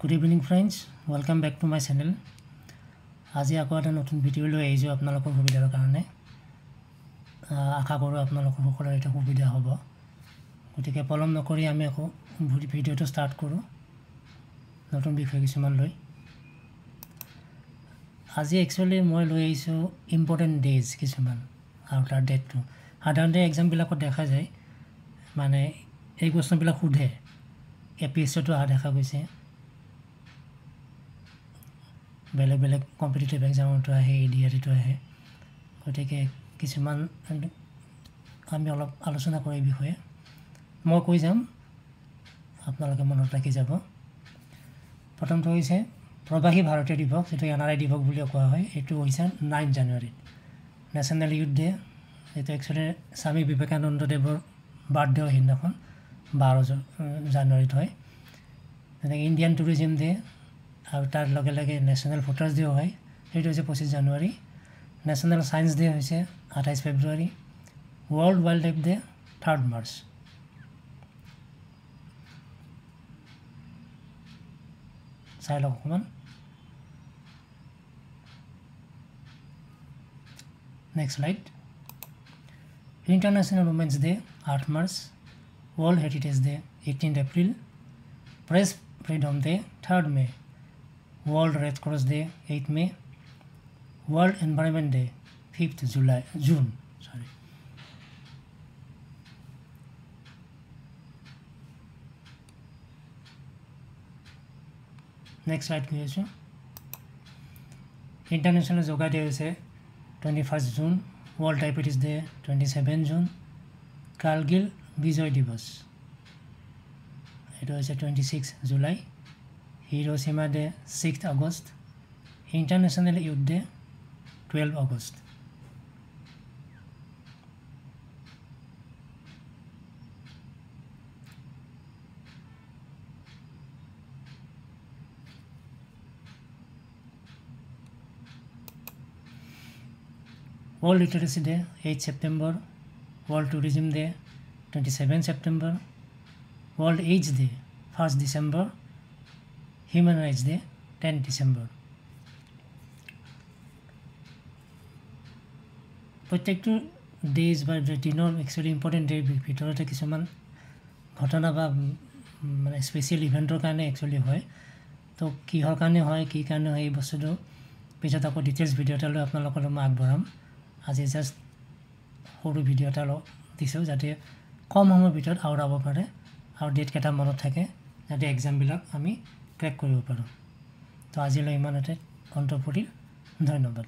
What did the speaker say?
Good evening friends, welcome back to my channel. আজি আকৌ এটা নতুন ভিডিও লৈ আহিছো আপোনালোকৰ সুবিধাৰ কাৰণে। আশা কৰো আপোনালোকৰ সকলোৰে এটা সুবিধা হ'ব। গতিকে পলম নকৰি আমি আকৌ ভিডিওটো ষ্টাৰ্ট কৰো নতুন বিষয় কিছুমান লৈ। আজি একচুয়ালি মই লৈ আহিছো ইম্পৰ্টেন্ট ডেজ কিছুমান আৰু তাৰ ডেটটো। সাধাৰণতে এক্সাম বিলাকত দেখা যায় মানে এই কোৱেশ্চনবিলাক সোধে এপিএছটো দেখা গৈছে। বেলেগ কম্পিটিটিভ এক্সামটো আহে এডিআৰটো আহে। গতিকে কিছুমান আমি অলপ আলোচনা কৰি বিষয়ে মই কৈ যাম আপোনালোকে মনত ৰাখি যাব। প্ৰথমটো হৈছে প্ৰবাহী ভাৰতীয় দিৱস, যেটো এনআৰআই দিৱস বুলি কোৱা হয়। এটো হৈছে 9 জানুৱাৰী নেশ্যনেল ইউথ ডে। এটো একচুয়ালি স্বামী বিবেকানন্দ দেৱৰ বাৰ্থডে হিদিনাখন 12 জানুৱাৰীত হয়। তেনেকৈ ইণ্ডিয়ান টুৰিজম ডে আৰু তাৰ লগে লগে নেশ্যনেল ভোটাৰ্ছ ডে হয়, সেইটো হৈছে 25 জানুৱাৰী। নেশ্যনেল সায়েন্স ডে হৈছে 28 February. World wildlife day 3 March. চাই লওক অকণমান। Next slide. International women's day 8 March. World heritage day 18 April. Press freedom day 3 May. World Red Cross Day 8 May. World Environment Day 5th June. Next slide please. International Yoga Day is 21st June. World Diabetes Day 27 June. Kargil Vijay Divas. It was 26 July. Hiroshima Day 6th August. International Youth Day 12 August. World Literacy Day 8 September. World Tourism Day 27 September. World AIDS Day 1st December. Human Rights Day 10 December. প্ৰত্যেকটো days বা দিনৰ actually important day ভিতৰতে কিছুমান ঘটনা বা মানে special ইভেন্টৰ কাৰণে actually হয়। তো কিহৰ কাৰণে হয় কি কাৰণে হয় এই বস্তুটো পিছত আকৌ ডিটেইলছ ভিডিও এটা লৈ আপোনালোকৰ মই আগবঢ়াম। আজি জাস্ট সৰু ভিডিও এটা দিছোঁ যাতে কম সময়ৰ ভিতৰত আওৰাব পাৰে আৰু ডেট কেইটা মনত থাকে যাতে এক্সামবিলাক আমি ক্ৰেক কৰিব পাৰোঁ। তো আজিলৈ ইমানতে অন্ত পৰিল। ধন্যবাদ।